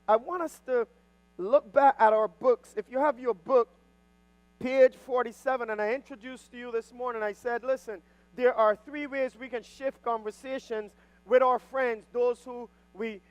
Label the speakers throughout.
Speaker 1: I want us to look back at our books. If you have your book, page 47, and I introduced to you this morning, I said, listen, there are three ways we can shift conversations with our friends, those who we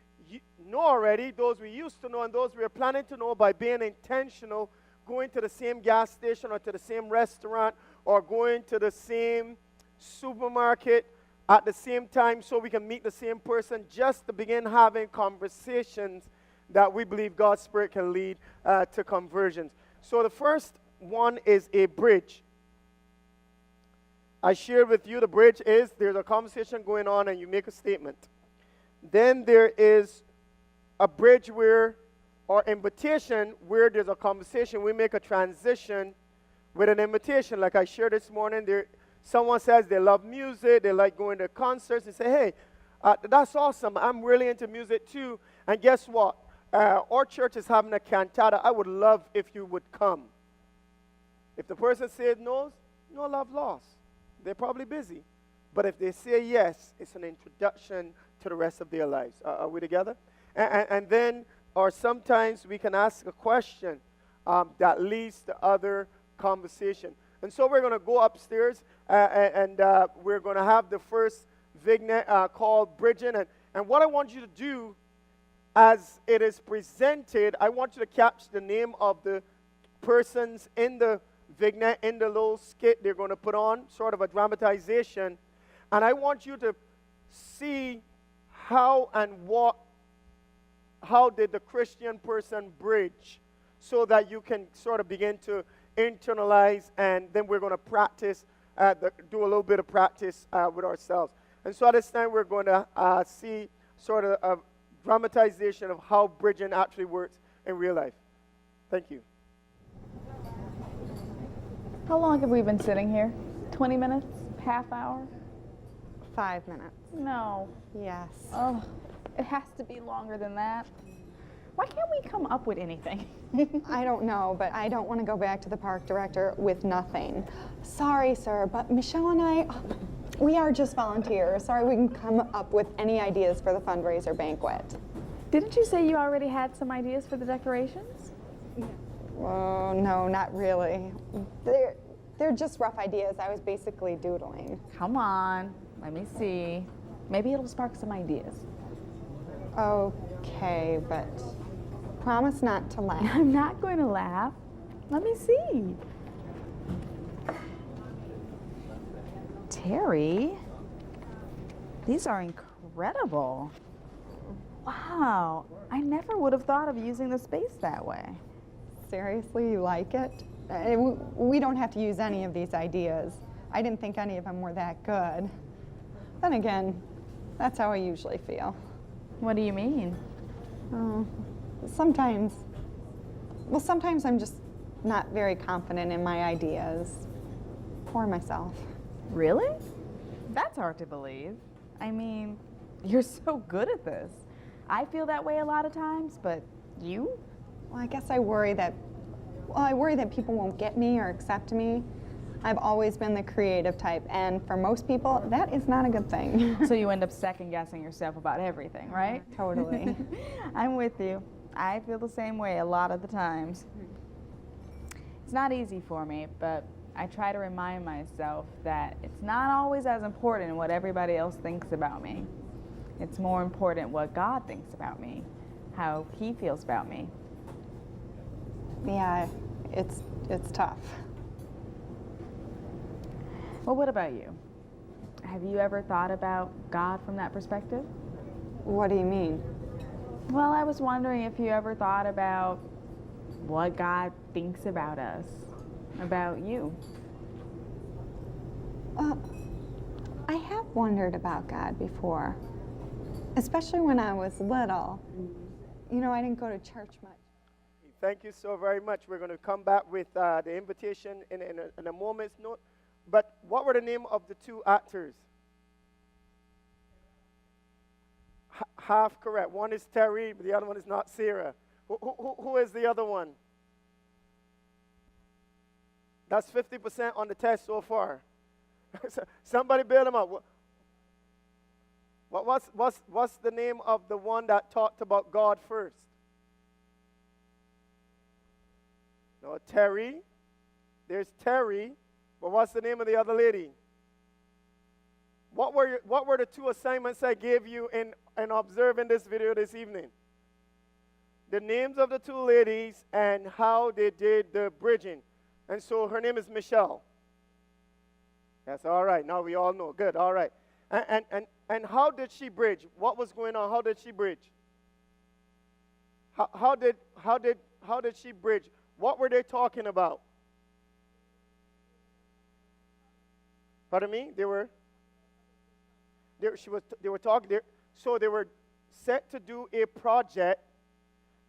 Speaker 1: know already, those we used to know, and those we are planning to know by being intentional, going to the same gas station or to the same restaurant or going to the same supermarket at the same time so we can meet the same person, just to begin having conversations that we believe God's Spirit can lead to conversions. So the first one is a bridge. I shared with you the bridge is there's a conversation going on and you make a statement. Then there is a bridge or invitation where there's a conversation. We make a transition with an invitation. Like I shared this morning, someone says they love music, they like going to concerts, and say, hey, that's awesome. I'm really into music too. And guess what? Our church is having a cantata. I would love if you would come. If the person says no love lost. They're probably busy. But if they say yes, it's an introduction to the rest of their lives. Are we together? And then, or sometimes we can ask a question that leads to other conversation. And so we're going to go upstairs and we're going to have the first vignette called Bridging. And what I want you to do as it is presented, I want you to capture the name of the persons in the vignette, in the little skit they're going to put on, sort of a dramatization. And I want you to see how did the Christian person bridge, so that you can sort of begin to internalize, and then we're going to practice, do a little bit of practice with ourselves. And so at this time we're going to see sort of a dramatization of how bridging actually works in real life. Thank you.
Speaker 2: How long have we been sitting here? 20 minutes? Half hour?
Speaker 3: 5 minutes.
Speaker 2: No.
Speaker 3: Yes.
Speaker 2: Oh, it has to be longer than that. Why can't we come up with anything?
Speaker 3: I don't know, but I don't want to go back to the park director with nothing. Sorry, sir, but Michelle and I, we are just volunteers. Sorry, we can come up with any ideas for the fundraiser banquet.
Speaker 2: Didn't you say you already had some ideas for the decorations?
Speaker 3: Oh, no, not really. They're just rough ideas. I was basically doodling.
Speaker 2: Come on, let me see. Maybe it'll spark some ideas.
Speaker 3: Okay, but promise not to laugh.
Speaker 2: I'm not going to laugh. Let me see. Terry, these are incredible. Wow, I never would have thought of using the space that way.
Speaker 3: Seriously, you like it? We don't have to use any of these ideas. I didn't think any of them were that good. Then again, that's how I usually feel.
Speaker 2: What do you mean?
Speaker 3: Sometimes I'm just not very confident in my ideas or myself.
Speaker 2: Really? That's hard to believe. I mean, you're so good at this. I feel that way a lot of times, but you?
Speaker 3: Well, I guess I worry that people won't get me or accept me. I've always been the creative type, and for most people, that is not a good thing.
Speaker 2: So you end up second-guessing yourself about everything, right?
Speaker 3: Totally.
Speaker 2: I'm with you. I feel the same way a lot of the times. It's not easy for me, but I try to remind myself that it's not always as important what everybody else thinks about me. It's more important what God thinks about me, how He feels about me.
Speaker 3: Yeah, it's tough.
Speaker 2: Well, what about you? Have you ever thought about God from that perspective?
Speaker 3: What do you mean?
Speaker 2: Well, I was wondering if you ever thought about what God thinks about us, about you.
Speaker 3: I have wondered about God before, especially when I was little. You know, I didn't go to church much.
Speaker 1: Thank you so very much. We're going to come back with the invitation in a moment's note. But what were the name of the two actors? Half correct. One is Terry, but the other one is not Sarah. Who is the other one? That's 50% on the test so far. Somebody build them up. What's the name of the one that talked about God first? No, Terry. There's Terry. But what's the name of the other lady? What were the two assignments I gave you in observing this video this evening? The names of the two ladies and how they did the bridging. And so her name is Michelle. That's all right. Now we all know. Good. All right. And how did she bridge? What was going on? How did she bridge? How did she bridge? What were they talking about? Pardon me? They were talking. So they were set to do a project,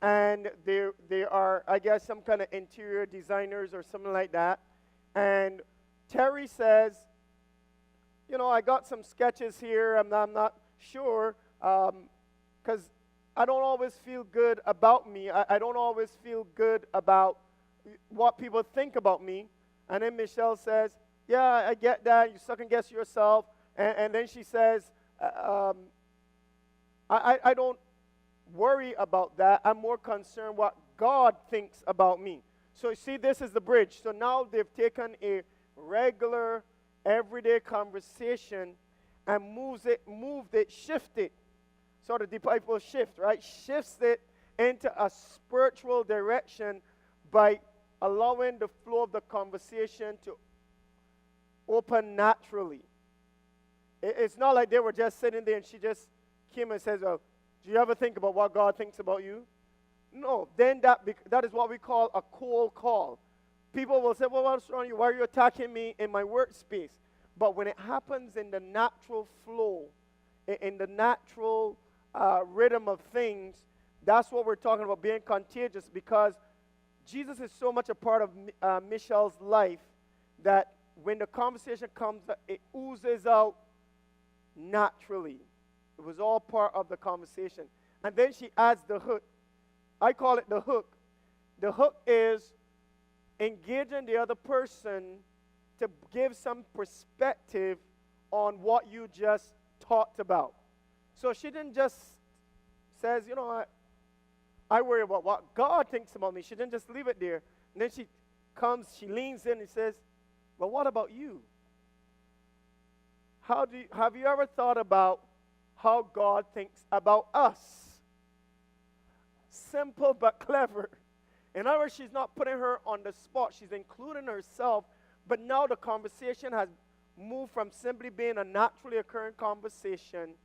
Speaker 1: and they are, I guess, some kind of interior designers or something like that. And Terry says, you know, I got some sketches here. I'm not sure, because I don't always feel good about me. I don't always feel good about what people think about me. And then Michelle says, yeah, I get that. You second guess yourself. And then she says, I don't worry about that. I'm more concerned what God thinks about me. So you see, this is the bridge. So now they've taken a regular, everyday conversation and moved it, shifted. So the disciples shift, right? Shifts it into a spiritual direction by allowing the flow of the conversation to open naturally. It's not like they were just sitting there and she just came and says, well, do you ever think about what God thinks about you? No, then that is what we call a cold call. People will say, well, what's wrong with you? Why are you attacking me in my workspace? But when it happens in the natural flow, in the natural rhythm of things, that's what we're talking about, being contagious, because Jesus is so much a part of Michelle's life that when the conversation comes, it oozes out naturally. It was all part of the conversation. And then she adds the hook. I call it the hook. The hook is engaging the other person to give some perspective on what you just talked about. So she didn't just says, you know, I worry about what God thinks about me. She didn't just leave it there. And then she leans in and says, well, what about you? Have you ever thought about how God thinks about us? Simple but clever. In other words, she's not putting her on the spot. She's including herself. But now the conversation has moved from simply being a naturally occurring conversation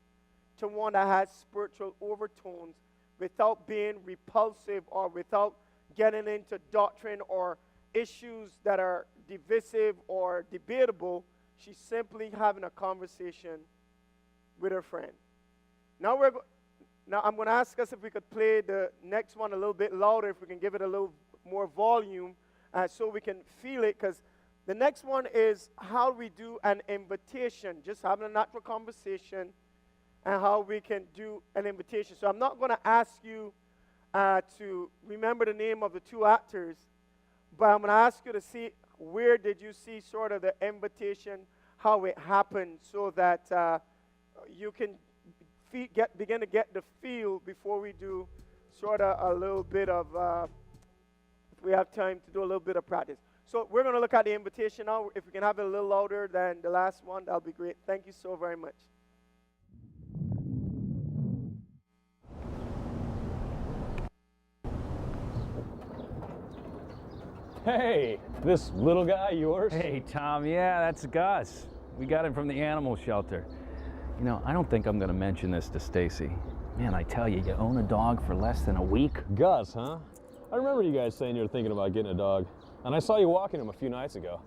Speaker 1: to one that has spiritual overtones without being repulsive or without getting into doctrine or issues that are divisive or debatable. She's simply having a conversation with her friend. Now I'm going to ask us if we could play the next one a little bit louder, if we can give it a little more volume so we can feel it, because the next one is how we do an invitation, just having a natural conversation, and how we can do an invitation. So I'm not going to ask you to remember the name of the two actors, but I'm going to ask you to see where did you see sort of the invitation, how it happened, so that you can begin to get the feel before we do sort of a little bit of, if we have time to do a little bit of practice. So we're going to look at the invitation now. If we can have it a little louder than the last one, that'll be great. Thank you so very much.
Speaker 4: Hey, this little guy yours?
Speaker 5: Hey, Tom, yeah, that's Gus. We got him from the animal shelter. You know, I don't think I'm gonna mention this to Stacy. Man, I tell you, you own a dog for less than a week?
Speaker 4: Gus, huh? I remember you guys saying you were thinking about getting a dog. And I saw you walking him a few nights ago.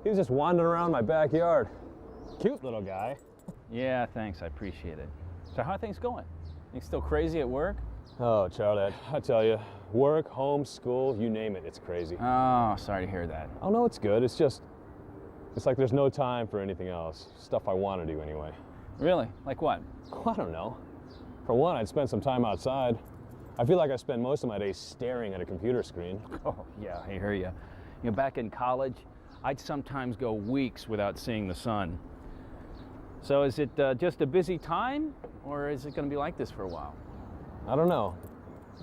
Speaker 4: He was just wandering around my backyard. Cute little guy.
Speaker 5: Yeah, thanks, I appreciate it. So how are things going? You still crazy at work?
Speaker 4: Oh, Charlotte, I tell you, work, home, school, you name it, it's crazy.
Speaker 5: Oh, sorry to hear that.
Speaker 4: Oh, no, it's good. It's like there's no time for anything else. Stuff I want to do anyway.
Speaker 5: Really? Like what?
Speaker 4: Oh, I don't know. For one, I'd spend some time outside. I feel like I spend most of my days staring at a computer screen.
Speaker 5: Oh, yeah, I hear you. You know, back in college, I'd sometimes go weeks without seeing the sun. So is it just a busy time, or is it going to be like this for a while?
Speaker 4: I don't know.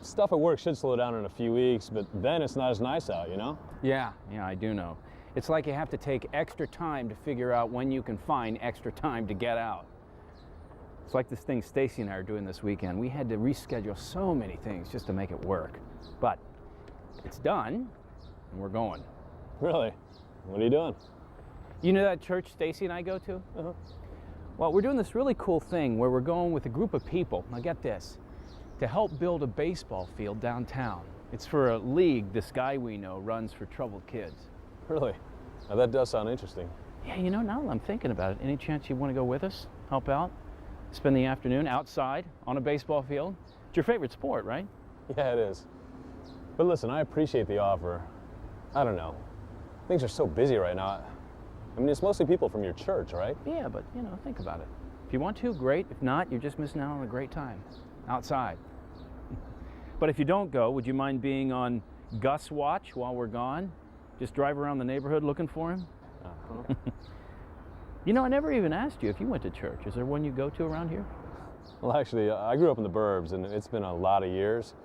Speaker 4: stuff at work should slow down in a few weeks, but then it's not as nice out, you know?
Speaker 5: Yeah, I do know. It's like you have to take extra time to figure out when you can find extra time to get out. It's like this thing Stacy and I are doing this weekend. We had to reschedule so many things just to make it work. But it's done, and we're going.
Speaker 4: Really? What are you doing?
Speaker 5: You know that church Stacy and I go to?
Speaker 4: Uh-huh.
Speaker 5: Well, we're doing this really cool thing where we're going with a group of people, now get this, to help build a baseball field downtown. It's for a league this guy we know runs for troubled kids.
Speaker 4: Really? Now that does sound interesting.
Speaker 5: Yeah, you know, now that I'm thinking about it, any chance you want to go with us, help out? Spend the afternoon outside on a baseball field? It's your favorite sport, right?
Speaker 4: Yeah, it is. But listen, I appreciate the offer. I don't know. Things are so busy right now. I mean, it's mostly people from your church, right?
Speaker 5: Yeah, but, you know, think about it. If you want to, great. If not, you're just missing out on a great time outside. But if you don't go, would you mind being on Gus watch while we're gone? Just drive around the neighborhood looking for him?
Speaker 4: Uh-huh.
Speaker 5: You know, I never even asked you if you went to church. Is there one you go to around here?
Speaker 4: Well, actually, I grew up in the burbs, and it's been a lot of years.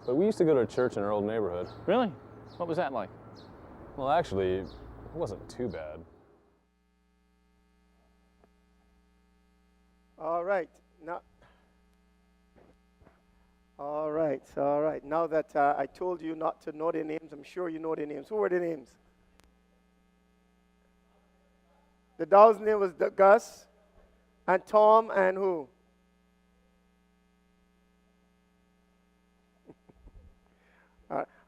Speaker 4: But we used to go to a church in our old neighborhood.
Speaker 5: Really? What was that like?
Speaker 4: Well, actually, it wasn't too bad.
Speaker 1: All right. Now, all right. Now that I told you not to know their names, I'm sure you know their names. Who were their names? The dog's name was Gus, and Tom, and who?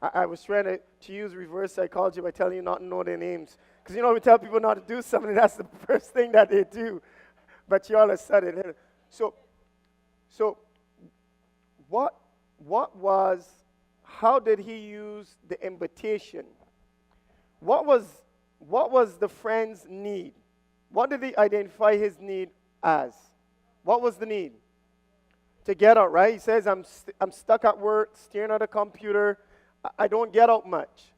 Speaker 1: I was trying to use reverse psychology by telling you not to know their names. Because you know, we tell people not to do something, that's the first thing that they do. But you all have said it. So how did he use the invitation? What was the friend's need? What did he identify his need as? What was the need? To get out, right? He says, I'm stuck at work, staring at a computer. I don't get out much.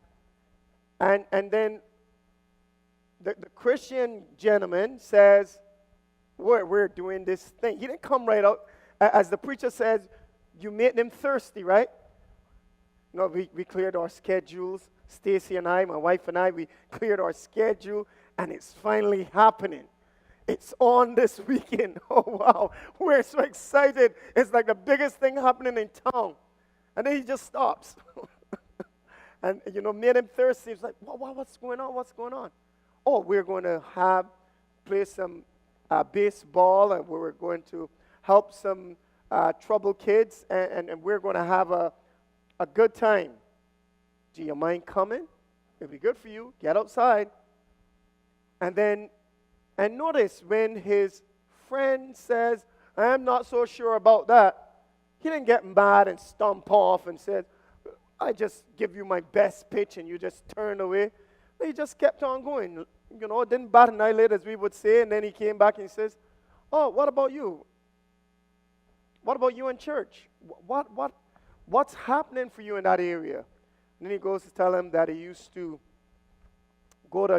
Speaker 1: And then the Christian gentleman says, we're doing this thing. He didn't come right out. As the preacher says, you made them thirsty, right? No, we cleared our schedules. Stacy and I, my wife and I, we cleared our schedule, and it's finally happening. It's on this weekend. Oh, wow. We're so excited. It's like the biggest thing happening in town. And then he just stops. And, you know, made him thirsty. He's like, what's going on? What's going on? Oh, we're going to play some baseball, and we're going to help some troubled kids, and we're going to have a good time. Do you mind coming? It'll be good for you. Get outside. And notice when his friend says, I'm not so sure about that, he didn't get mad and stomp off and said, I just give you my best pitch and you just turn away. He just kept on going. You know, didn't bat an eyelid, as we would say, and then he came back and he says, oh, what about you? What about you in church? What's happening for you in that area? And then he goes to tell him that he used to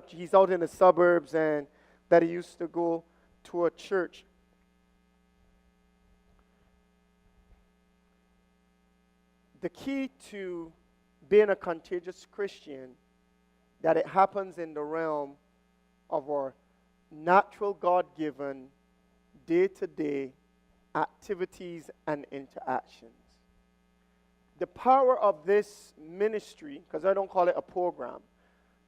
Speaker 1: he's out in the suburbs, and that he used to go to a church. The key to being a contagious Christian, that it happens in the realm of our natural, God-given, day-to-day activities and interactions. The power of this ministry, because I don't call it a program,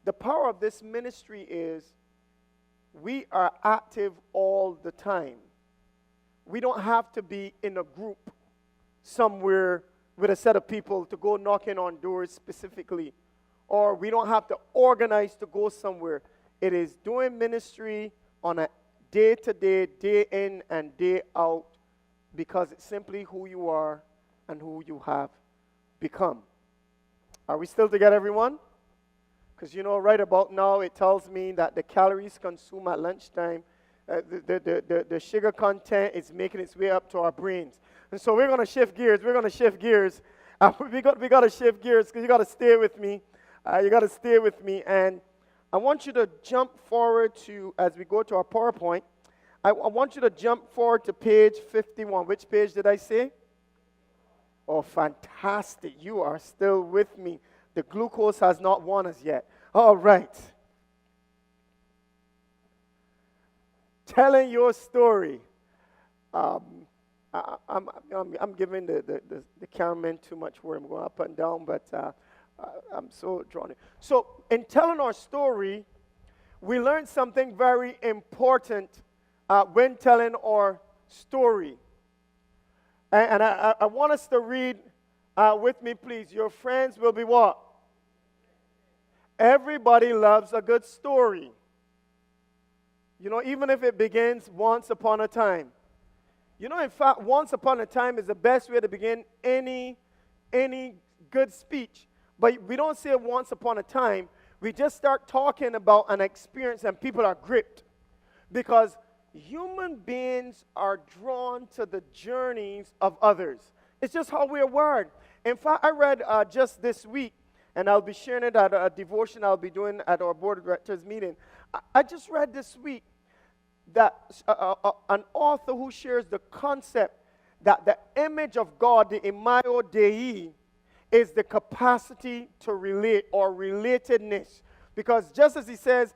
Speaker 1: the power of this ministry is we are active all the time. We don't have to be in a group somewhere with a set of people to go knocking on doors specifically, or we don't have to organize to go somewhere. It is doing ministry on a day-to-day, day in and day out, because it's simply who you are and who you have become. Are we still together, everyone? Because, you know, right about now, it tells me that the calories consumed at lunchtime, the sugar content is making its way up to our brains. And so we're going to shift gears. We got to shift gears because you got to stay with me. And I want you to jump forward to, as we go to our PowerPoint, I want you to jump forward to page 51. Which page did I say? Oh, fantastic. You are still with me. The glucose has not won us yet. All right. Telling your story. I'm giving the cameraman too much work. I'm going up and down, but I'm so drawn in. So, in telling our story, we learned something very important when telling our story. And I want us to read with me, please. Your friends will be what? Everybody loves a good story. You know, even if it begins once upon a time. You know, in fact, once upon a time is the best way to begin any good speech. But we don't say once upon a time. We just start talking about an experience and people are gripped. Because human beings are drawn to the journeys of others. It's just how we're wired. In fact, I read just this week, and I'll be sharing it at a devotion I'll be doing at our board of directors meeting. I just read this week that an author who shares the concept that the image of God, the imago Dei, is the capacity to relate or relatedness. Because just as he says,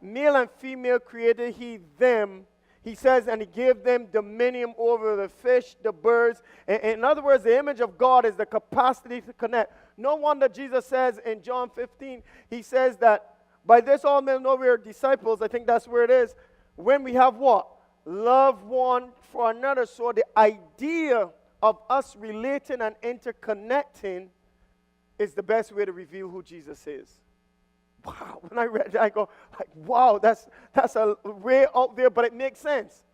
Speaker 1: male and female created he them, he says, and he gave them dominion over the fish, the birds. In other words, the image of God is the capacity to connect. No wonder Jesus says in John 15, he says that by this all men know we are disciples. I think that's where it is. When we have what? Love one for another. So the idea of us relating and interconnecting is the best way to reveal who Jesus is. Wow, when I read it, I go, like, wow, that's a way out there, but it makes sense.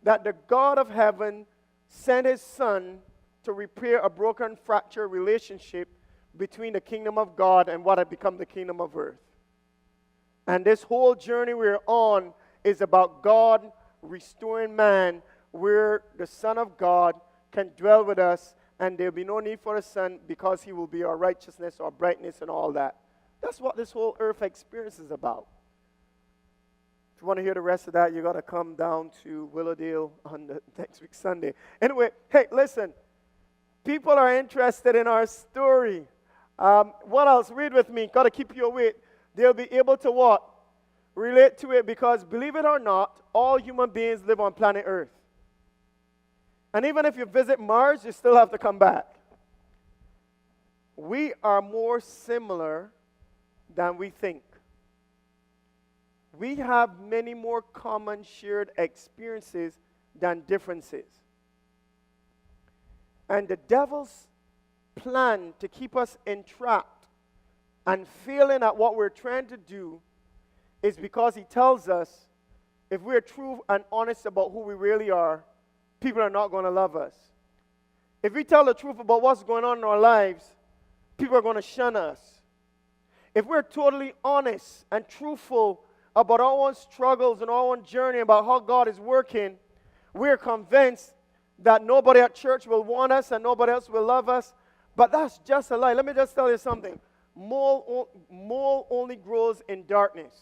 Speaker 1: That the God of heaven sent his son to repair a broken, fractured relationship between the kingdom of God and what had become the kingdom of earth. And this whole journey we're on is about God restoring man, where the Son of God can dwell with us, and there'll be no need for the Son because he will be our righteousness, our brightness, and all that. That's what this whole earth experience is about. If you want to hear the rest of that, you got to come down to Willowdale on the next week Sunday. Anyway, hey, listen. People are interested in our story. What else? Read with me. Got to keep you awake. They'll be able to what? Relate to it, because believe it or not, all human beings live on planet Earth. And even if you visit Mars, you still have to come back. We are more similar than we think. We have many more common shared experiences than differences. And the devil's plan to keep us entrapped and failing at what we're trying to do is because he tells us if we're true and honest about who we really are, people are not going to love us. If we tell the truth about what's going on in our lives, people are going to shun us. If we're totally honest and truthful about our own struggles and our own journey, about how God is working, we're convinced that nobody at church will want us and nobody else will love us. But that's just a lie. Let me just tell you something. Mole only grows in darkness.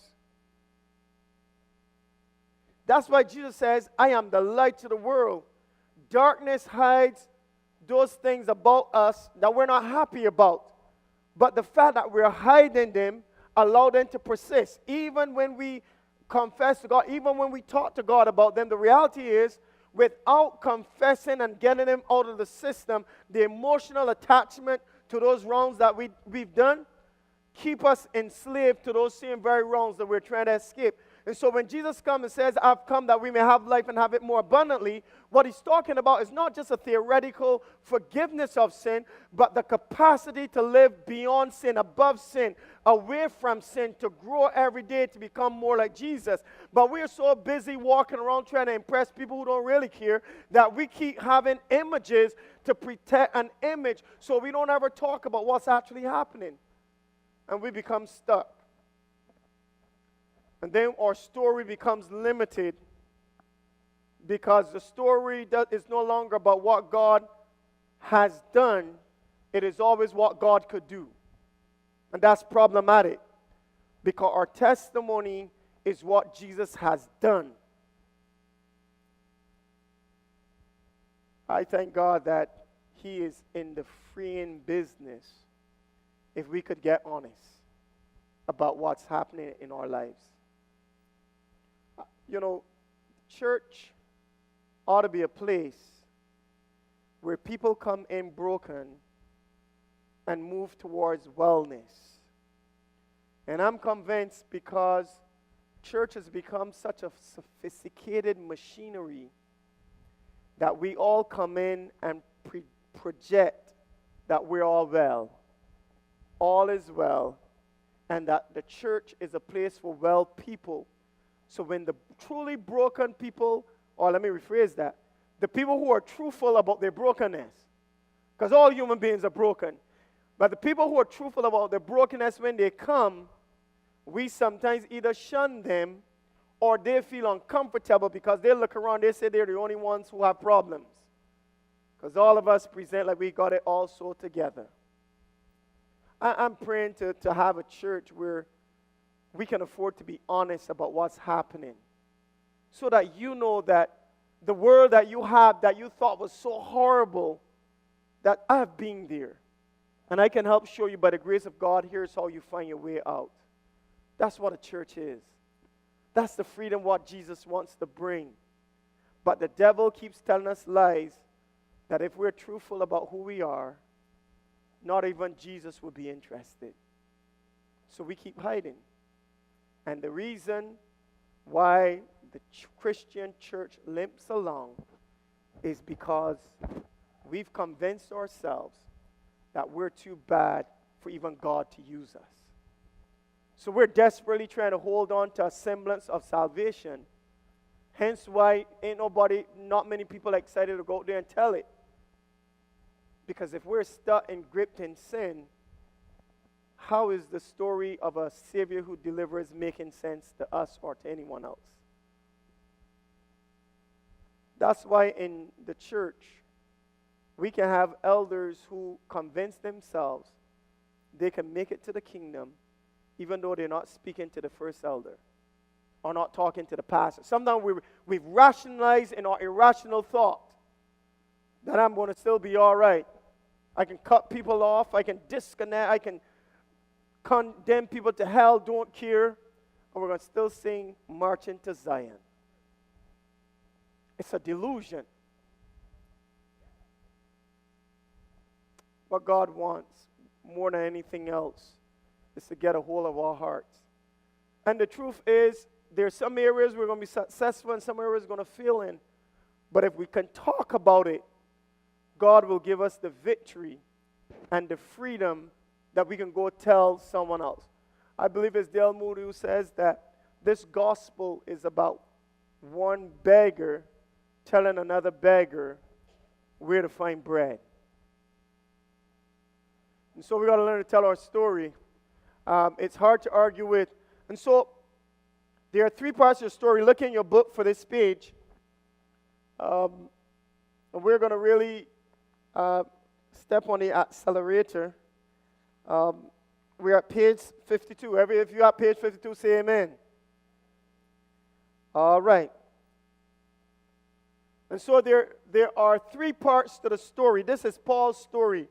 Speaker 1: That's why Jesus says, I am the light to the world. Darkness hides those things about us that we're not happy about. But the fact that we're hiding them allow them to persist. Even when we confess to God, even when we talk to God about them, the reality is, without confessing and getting them out of the system, the emotional attachment to those wrongs that we've done keep us enslaved to those same very wrongs that we're trying to escape. And so when Jesus comes and says, I've come that we may have life and have it more abundantly, what he's talking about is not just a theoretical forgiveness of sin, but the capacity to live beyond sin, above sin, away from sin, to grow every day to become more like Jesus. But we're so busy walking around trying to impress people who don't really care that we keep having images to protect an image, so we don't ever talk about what's actually happening. And we become stuck. And then our story becomes limited because the story is no longer about what God has done. It is always what God could do. And that's problematic because our testimony is what Jesus has done. I thank God that He is in the freeing business if we could get honest about what's happening in our lives. You know, church ought to be a place where people come in broken and move towards wellness. And I'm convinced because church has become such a sophisticated machinery that we all come in and project that we're all well. All is well. And that the church is a place for well people. So when the truly broken people, or let me rephrase that, the people who are truthful about their brokenness, because all human beings are broken, but the people who are truthful about their brokenness, when they come, we sometimes either shun them or they feel uncomfortable because they look around, they say they're the only ones who have problems. Because all of us present like we got it all so together. I'm praying to have a church where we can afford to be honest about what's happening. So that you know that the world that you have that you thought was so horrible, that I've been there. And I can help show you by the grace of God, here's how you find your way out. That's what a church is. That's the freedom what Jesus wants to bring. But the devil keeps telling us lies that if we're truthful about who we are, not even Jesus will be interested. So we keep hiding. And the reason why the Christian church limps along is because we've convinced ourselves that we're too bad for even God to use us. So we're desperately trying to hold on to a semblance of salvation. Hence why not many people are excited to go out there and tell it. Because if we're stuck and gripped in sin, how is the story of a Savior who delivers making sense to us or to anyone else? That's why in the church, we can have elders who convince themselves they can make it to the kingdom even though they're not speaking to the first elder or not talking to the pastor. Sometimes we've rationalized in our irrational thought that I'm going to still be all right. I can cut people off. I can disconnect. I can condemn people to hell, don't care. And we're going to still sing Marching to Zion. It's a delusion. What God wants more than anything else is to get a hold of our hearts. And the truth is, there's some areas we're going to be successful and some areas we're going to fail in. But if we can talk about it, God will give us the victory and the freedom that we can go tell someone else. I believe it's Dale Moody who says that this gospel is about one beggar telling another beggar where to find bread. And so we got to learn to tell our story. It's hard to argue with. And so there are 3 parts of the story. Look in your book for this page. And we're going to really step on the accelerator. We're at page 52. If you're at page 52, say amen. All right. And so there are 3 parts to the story. This is Paul's story.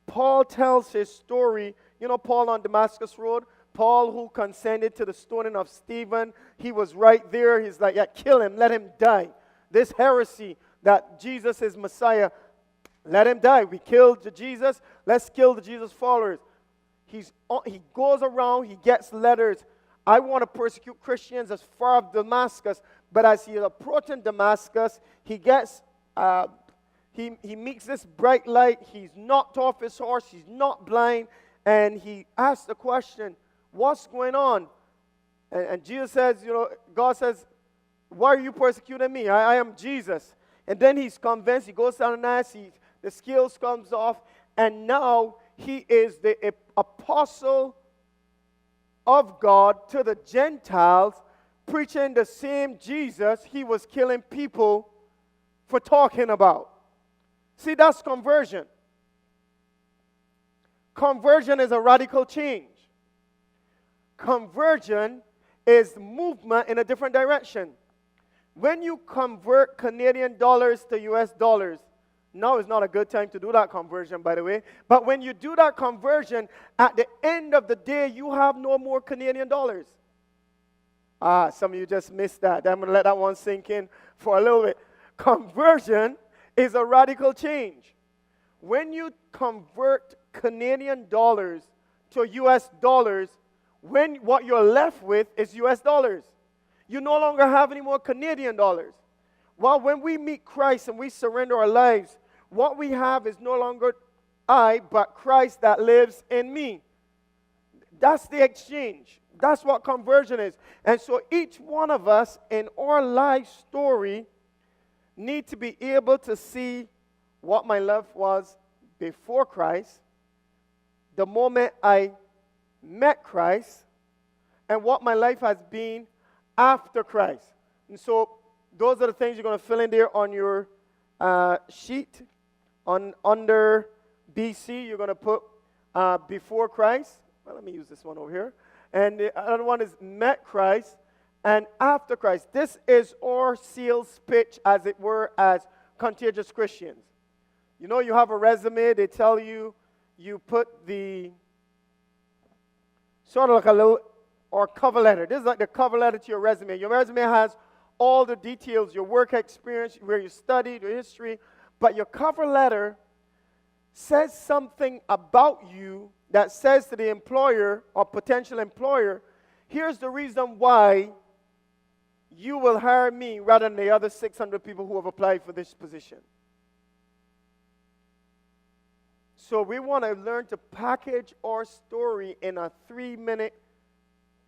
Speaker 1: Paul tells his story. You know Paul on Damascus Road? Paul who consented to the stoning of Stephen. He was right there. He's like, yeah, kill him. Let him die. This heresy that Jesus is Messiah, let him die. We killed Jesus. Let's kill the Jesus followers. He goes around. He gets letters. I want to persecute Christians as far as Damascus. But as he is approaching Damascus, he gets... He meets this bright light. He's knocked off his horse. He's not blind. And he asks the question, what's going on? And Jesus says, God says, why are you persecuting me? I am Jesus. And then he's convinced. He goes down the ice. The scales comes off. And now he is the apostle of God to the Gentiles, preaching the same Jesus he was killing people for talking about. See, that's conversion. Conversion is a radical change. Conversion is movement in a different direction. When you convert Canadian dollars to US dollars, Now is not a good time to do that conversion, by the way. But when you do that conversion, at the end of the day, you have no more Canadian dollars. Some of you just missed that. I'm going to let that one sink in for a little bit. Conversion is a radical change. When you convert Canadian dollars to US dollars, what you're left with is US dollars. You no longer have any more Canadian dollars. Well, when we meet Christ and we surrender our lives, what we have is no longer I, but Christ that lives in me. That's the exchange. That's what conversion is. And so each one of us in our life story need to be able to see what my life was before Christ, the moment I met Christ, and what my life has been after Christ. And so those are the things you're going to fill in there on your sheet. Under BC, you're going to put before Christ. Well, let me use this one over here. And the other one is met Christ and after Christ. This is our sales pitch, as it were, as Contagious Christians. You know, you have a resume. They tell you, you put the sort of like a little, or cover letter. This is like the cover letter to your resume. Your resume has all the details, your work experience, where you studied, your history. But your cover letter says something about you that says to the employer or potential employer, here's the reason why you will hire me rather than the other 600 people who have applied for this position. So we want to learn to package our story in a 3-minute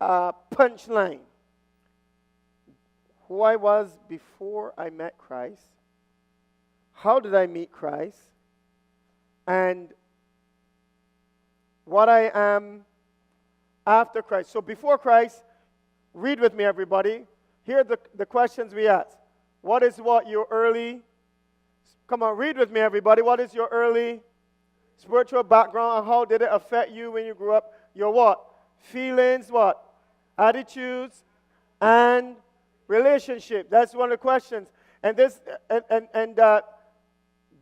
Speaker 1: punchline. Who I was before I met Christ. How did I meet Christ? And what I am after Christ. So before Christ, read with me, everybody. Here are the questions we ask. What is your early, come on, read with me, everybody. What is your early spiritual background, and how did it affect you when you grew up? Your what? Feelings, what? Attitudes, and relationship. That's one of the questions. And this,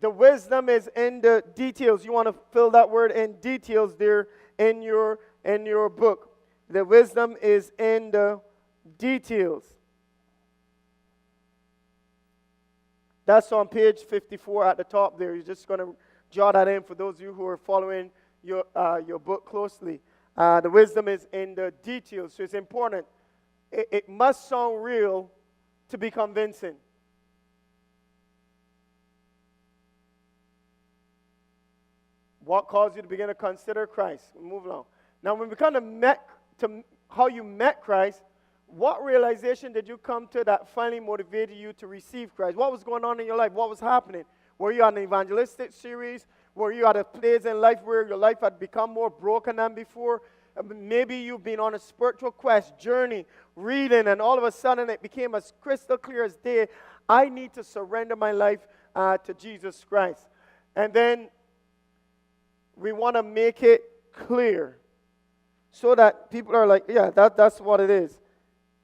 Speaker 1: the wisdom is in the details. You want to fill that word in details there in your book. The wisdom is in the details. That's on page 54 at the top there. You're just going to jot that in for those of you who are following your book closely. The wisdom is in the details, so it's important. It must sound real to be convincing. What caused you to begin to consider Christ? We'll move along. Now, when we kind of to how you met Christ, what realization did you come to that finally motivated you to receive Christ? What was going on in your life? What was happening? Were you on an evangelistic series? Were you at a place in life where your life had become more broken than before? Maybe you've been on a spiritual quest, journey, reading, and all of a sudden it became as crystal clear as day. I need to surrender my life to Jesus Christ. And then we want to make it clear so that people are like, yeah, that's what it is.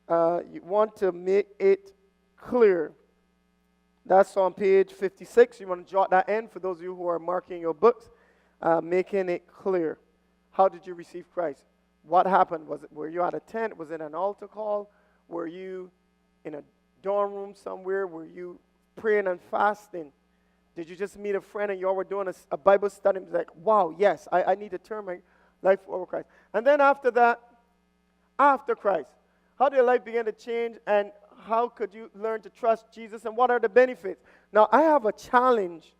Speaker 1: You want to make it clear. That's on page 56. You want to jot that in for those of you who are marking your books, making it clear. How did you receive Christ? What happened? Were you at a tent? Was it an altar call? Were you in a dorm room somewhere? Were you praying and fasting? Did you just meet a friend and you all were doing a Bible study and be like, wow, yes, I need to turn my life over Christ. And then after that, after Christ, how did your life begin to change, and how could you learn to trust Jesus, and what are the benefits? Now, I have a challenge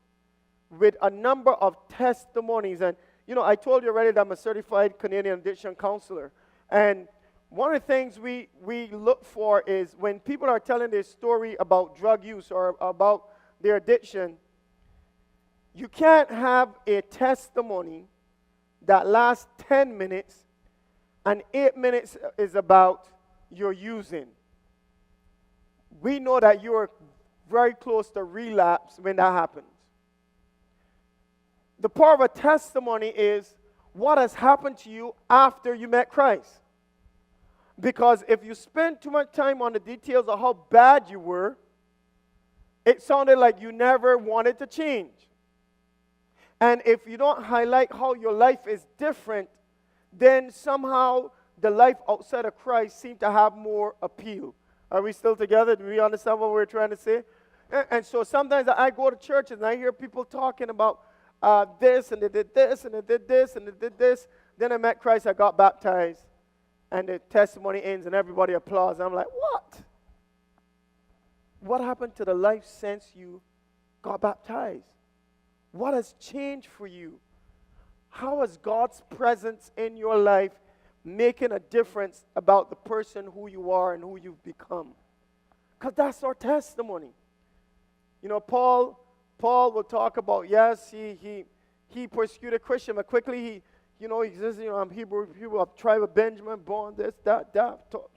Speaker 1: with a number of testimonies, and you know, I told you already that I'm a certified Canadian addiction counselor, and one of the things we look for is when people are telling their story about drug use or about their addiction, you can't have a testimony that lasts 10 minutes and 8 minutes is about your using. We know that you are very close to relapse when that happens. The part of a testimony is what has happened to you after you met Christ. Because if you spend too much time on the details of how bad you were, it sounded like you never wanted to change. And if you don't highlight how your life is different, then somehow the life outside of Christ seems to have more appeal. Are we still together? Do we understand what we're trying to say? And so sometimes I go to churches and I hear people talking about this, and they did this, and they did this, and they did this. Then I met Christ, I got baptized, and the testimony ends and everybody applauds. I'm like, what? What happened to the life since you got baptized? What has changed for you? How is God's presence in your life making a difference about the person who you are and who you've become? Because that's our testimony. You know, Paul will talk about, yes, he persecuted Christian, but quickly he says, I'm Hebrew, of tribe of Benjamin, born this, that,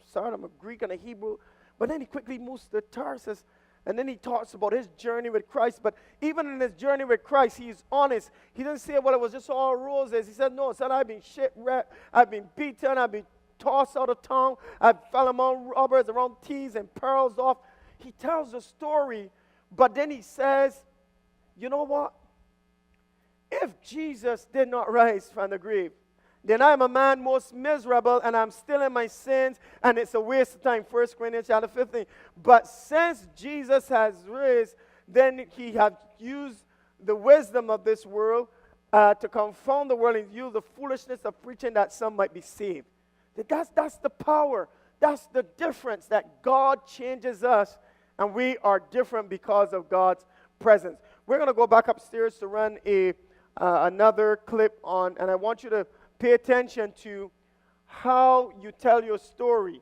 Speaker 1: sorry, I'm a Greek and a Hebrew. But then he quickly moves to Tarsus, and then he talks about his journey with Christ. But even in his journey with Christ, he's honest. He doesn't say, well, it was just all roses. He said, no, I've been shipwrecked, I've been beaten, I've been tossed out of town, I fell among robbers, around thieves and pearls off. He tells the story, but then he says, you know what? If Jesus did not rise from the grave, then I'm a man most miserable, and I'm still in my sins, and it's a waste of time. 1 Corinthians chapter 15. But since Jesus has risen, then he has used the wisdom of this world to confound the world, and use the foolishness of preaching that some might be saved. That's the power. That's the difference, that God changes us, and we are different because of God's presence. We're going to go back upstairs to run another clip on, and I want you to pay attention to how you tell your story.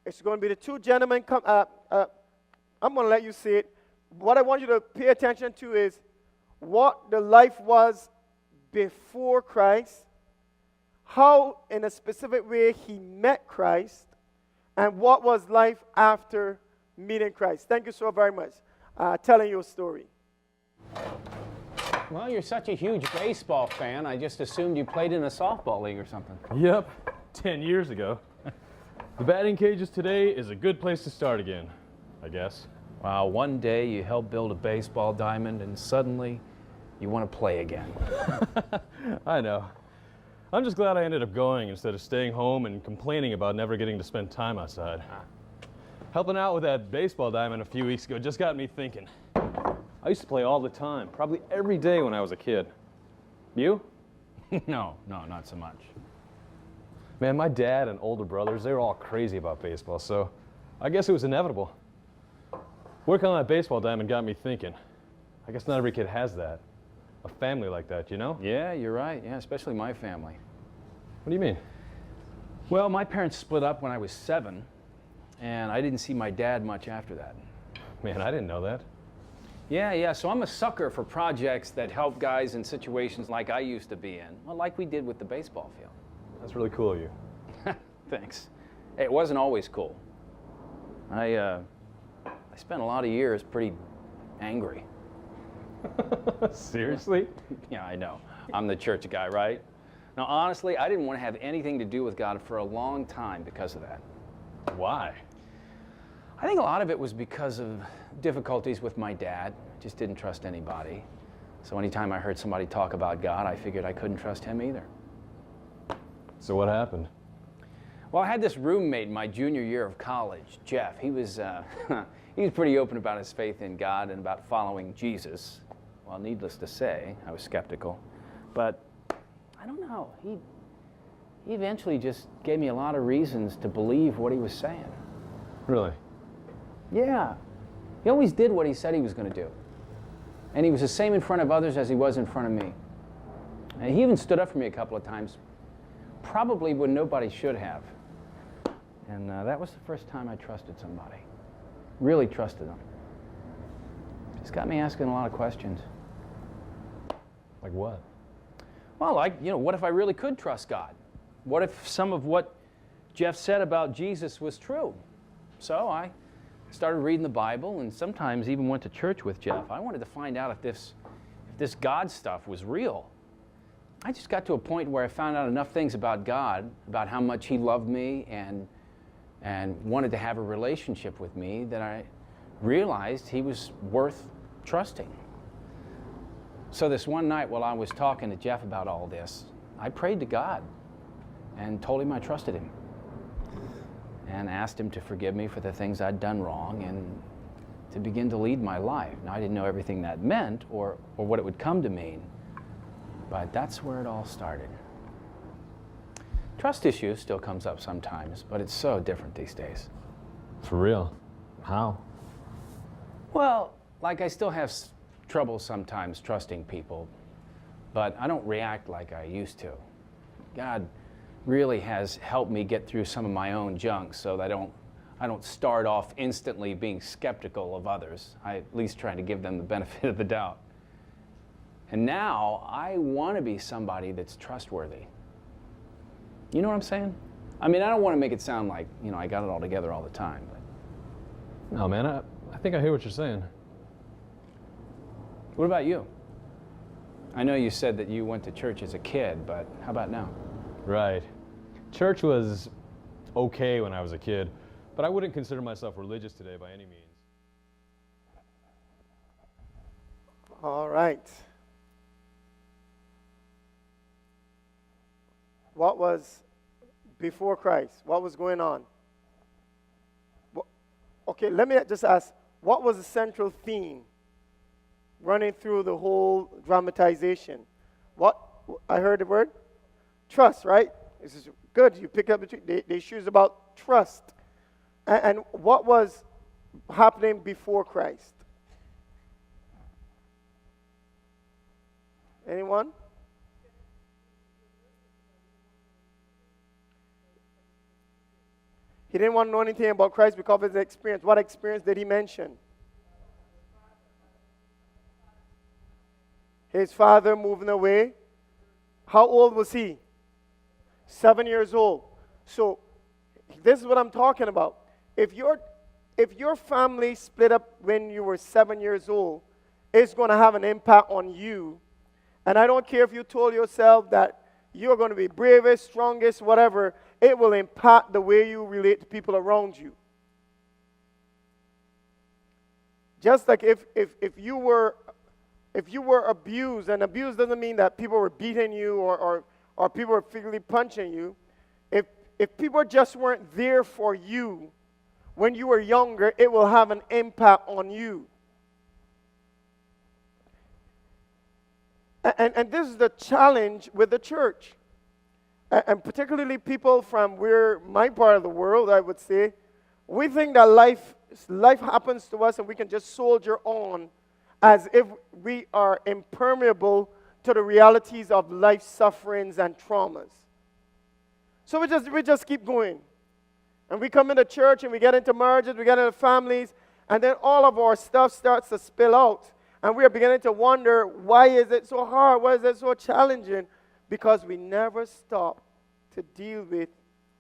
Speaker 1: It's going to be the two gentlemen. I'm going to let you see it. What I want you to pay attention to is what the life was before Christ, how in a specific way he met Christ, and what was life after meeting Christ. Thank you so very much. Telling your story.
Speaker 5: Well, you're such a huge baseball fan, I just assumed you played in a softball league or something.
Speaker 4: Yep, 10 years ago. The batting cages today is a good place to start again, I guess.
Speaker 5: Wow, one day you help build a baseball diamond and suddenly you want to play again.
Speaker 4: I know. I'm just glad I ended up going instead of staying home and complaining about never getting to spend time outside. Helping out with that baseball diamond a few weeks ago just got me thinking. I used to play all the time, probably every day when I was a kid. You?
Speaker 5: No, not so much.
Speaker 4: Man, my dad and older brothers, they were all crazy about baseball, so I guess it was inevitable. Working on that baseball diamond got me thinking. I guess not every kid has that. A family like that, you know?
Speaker 5: Yeah, you're right. Yeah, especially my family.
Speaker 4: What do you mean?
Speaker 5: Well, my parents split up when I was 7, and I didn't see my dad much after that.
Speaker 4: Man, I didn't know that.
Speaker 5: Yeah, so I'm a sucker for projects that help guys in situations like I used to be in. Well, like we did with the baseball field.
Speaker 4: That's really cool of you.
Speaker 5: Thanks. Hey, it wasn't always cool. I spent a lot of years pretty angry.
Speaker 4: Seriously?
Speaker 5: Yeah, I know. I'm the church guy, right? Now, honestly, I didn't want to have anything to do with God for a long time because of that.
Speaker 4: Why?
Speaker 5: I think a lot of it was because of difficulties with my dad. Just didn't trust anybody. So anytime I heard somebody talk about God, I figured I couldn't trust him either.
Speaker 4: So what happened?
Speaker 5: Well, I had this roommate in my junior year of college, Jeff. He was pretty open about his faith in God and about following Jesus. Well, needless to say, I was skeptical. But I don't know. He eventually just gave me a lot of reasons to believe what he was saying.
Speaker 4: Really?
Speaker 5: Yeah. He always did what he said he was going to do. And he was the same in front of others as he was in front of me. And he even stood up for me a couple of times, probably when nobody should have. And that was the first time I trusted somebody. Really trusted them. Just got me asking a lot of questions.
Speaker 4: Like what?
Speaker 5: Well, what if I really could trust God? What if some of what Jeff said about Jesus was true? So I started reading the Bible and sometimes even went to church with Jeff. I wanted to find out if this God stuff was real. I just got to a point where I found out enough things about God, about how much he loved me and wanted to have a relationship with me, that I realized he was worth trusting. So this one night while I was talking to Jeff about all this, I prayed to God and told him I trusted him and asked him to forgive me for the things I'd done wrong and to begin to lead my life. Now, I didn't know everything that meant or what it would come to mean, but that's where it all started. Trust issues still comes up sometimes, but it's so different these days.
Speaker 4: For real? How?
Speaker 5: Well, like I still have trouble sometimes trusting people, but I don't react like I used to. God really has helped me get through some of my own junk so that I don't start off instantly being skeptical of others. I at least try to give them the benefit of the doubt. And now I want to be somebody that's trustworthy. You know what I'm saying? I mean, I don't want to make it sound like, I got it all together all the time. But
Speaker 4: No, man, I think I hear what you're saying.
Speaker 5: what about you? I know you said that you went to church as a kid, but how about now?
Speaker 4: Right. Church was okay when I was a kid, but I wouldn't consider myself religious today by any means.
Speaker 1: All right. What was before Christ? What was going on? Okay, let me just ask, what was the central theme running through the whole dramatization? What? I heard the word? Trust, right? This is good. You pick up the issues about trust. And what was happening before Christ? Anyone? He didn't want to know anything about Christ because of his experience. What experience did he mention? His father moving away. How old was he? 7 years old. So this is what I'm talking about. If your family split up when you were 7 years old, it's going to have an impact on you. And I don't care if you told yourself that you're going to be bravest, strongest, whatever, it will impact the way you relate to people around you. Just like if you were abused, and abuse doesn't mean that people were beating you or people were physically punching you. If people just weren't there for you when you were younger, it will have an impact on you. And this is the challenge with the church. And particularly people from my part of the world, I would say, we think that life happens to us and we can just soldier on as if we are impermeable to the realities of life sufferings and traumas. So we just keep going. And we come into church and we get into marriages, we get into families, and then all of our stuff starts to spill out. And we are beginning to wonder, why is it so hard? Why is it so challenging? Because we never stop to deal with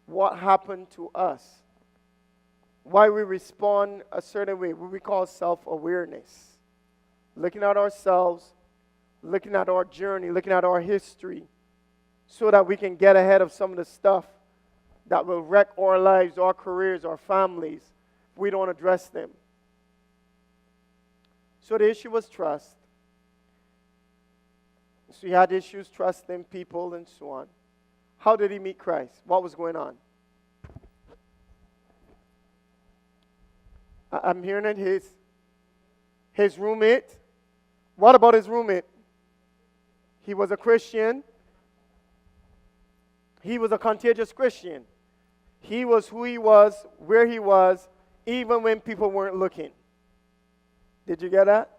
Speaker 1: what happened to us. Why we respond a certain way, what we call self-awareness. Looking at ourselves, looking at our journey, looking at our history, so that we can get ahead of some of the stuff that will wreck our lives, our careers, our families, if we don't address them. So the issue was trust. So he had issues trusting people and so on. How did he meet Christ? What was going on? I'm hearing it, his roommate. What about his roommate? He was a Christian. He was a contagious Christian. He was who he was, where he was, even when people weren't looking. Did you get that?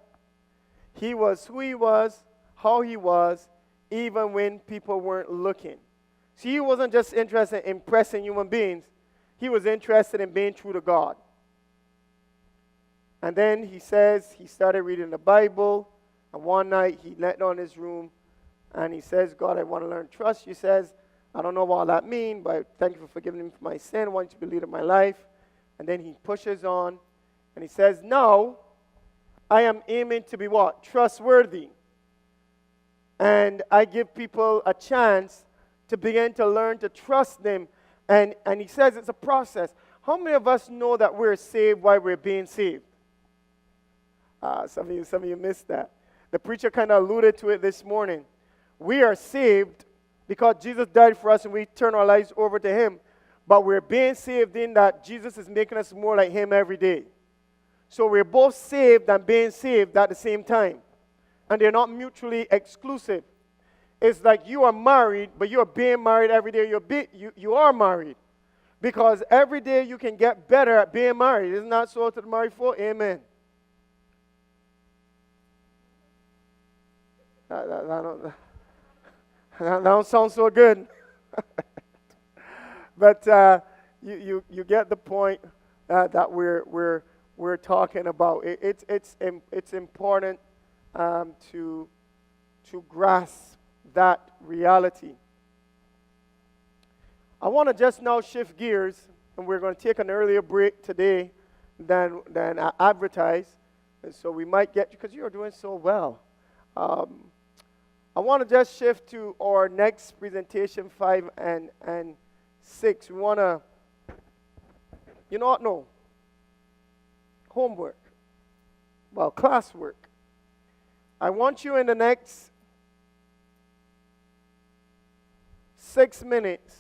Speaker 1: He was who he was, how he was, even when people weren't looking. See, he wasn't just interested in impressing human beings. He was interested in being true to God. And then he says he started reading the Bible. And one night he let down his room and he says, God, I want to learn trust. He says, I don't know what all that means, but thank you for forgiving me for my sin. I want you to be the leader of my life. And then he pushes on and he says, now I am aiming to be what? Trustworthy. And I give people a chance to begin to learn to trust them. And he says it's a process. How many of us know that we're saved while we're being saved? Some of you missed that. The preacher kind of alluded to it this morning. We are saved because Jesus died for us and we turn our lives over to him. But we're being saved in that Jesus is making us more like him every day. So we're both saved and being saved at the same time. And they're not mutually exclusive. It's like you are married, but you're being married every day. You are married. Because every day you can get better at being married. Isn't that so to the married folk? Amen. That don't sound so good. But you get the point that we're talking about. It's important to grasp that reality. I want to just now shift gears, and we're going to take an earlier break today than advertised, and so we might get, because you are doing so well. I want to just shift to our next presentation, 5 and 6. We want to, you know what? No. Homework. Well, classwork. I want you in the next 6 minutes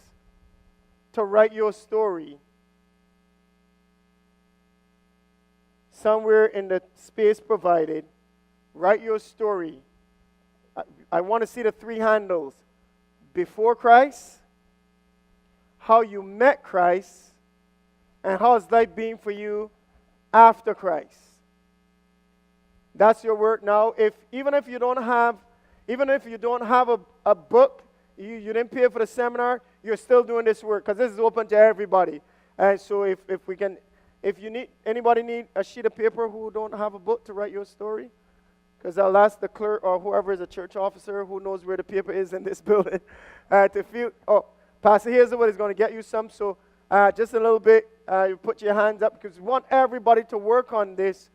Speaker 1: to write your story somewhere in the space provided. Write your story. I want to see the 3 handles. Before Christ, how you met Christ, and how has life been for you after Christ. That's your work now. Even if you don't have a book, you didn't pay for the seminar, you're still doing this work because this is open to everybody. And so if anybody need a sheet of paper who don't have a book to write your story, because I'll ask the clerk or whoever is a church officer who knows where the paper is in this building to feel. Oh, Pastor Hazelwood is going to get you some. So just a little bit, you put your hands up because we want everybody to work on this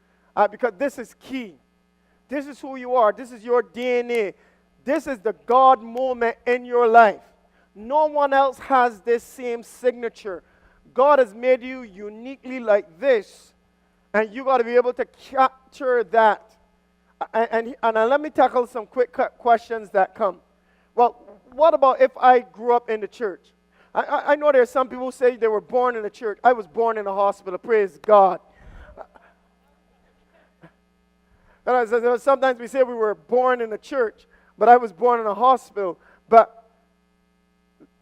Speaker 1: because this is key. This is who you are. This is your DNA. This is the God moment in your life. No one else has this same signature. God has made you uniquely like this, and you got to be able to capture that. And let me tackle some quick questions that come. Well, what about if I grew up in the church? I know there are some people who say they were born in the church. I was born in a hospital. Praise God. Sometimes we say we were born in the church, but I was born in a hospital. But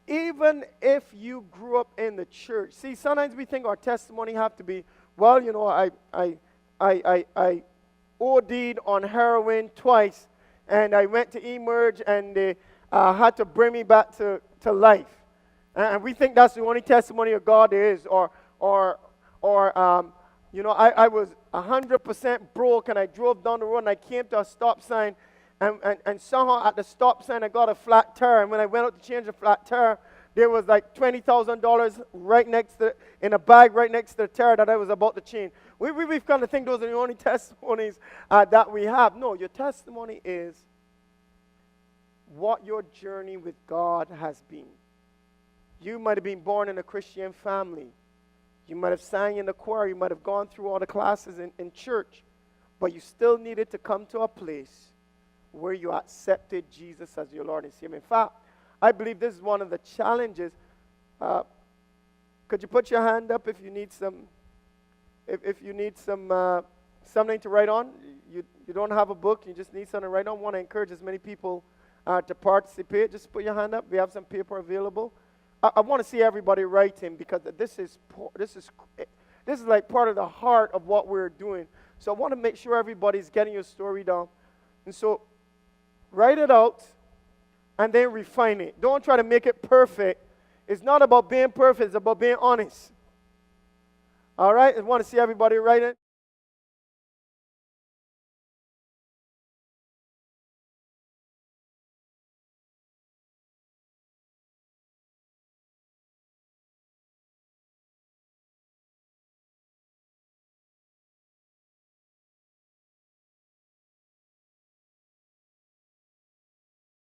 Speaker 1: even if you grew up in the church, see, sometimes we think our testimony have to be, well, you know, I OD'd on heroin twice, and I went to emerge, and they had to bring me back to life. And we think that's the only testimony of God there is, or you know, I was 100% broke, and I drove down the road, and I came to a stop sign, and somehow at the stop sign I got a flat tire, and when I went out to change the flat tire, there was like $20,000 right next to, in a bag right next to the tire that I was about to change. We kind of think those are the only testimonies that we have. No, your testimony is what your journey with God has been. You might have been born in a Christian family. You might have sang in the choir. You might have gone through all the classes in church. But you still needed to come to a place where you accepted Jesus as your Lord and Savior. In fact, I believe this is one of the challenges. Could you put your hand up if you need some, if you need some something to write on? You don't have a book, you just need something to write on. I want to encourage as many people to participate. Just put your hand up. We have some paper available. I want to see everybody writing because this is like part of the heart of what we're doing. So I want to make sure everybody's getting your story down. And so write it out and then refine it. Don't try to make it perfect. It's not about being perfect. It's about being honest. All right? I want to see everybody writing.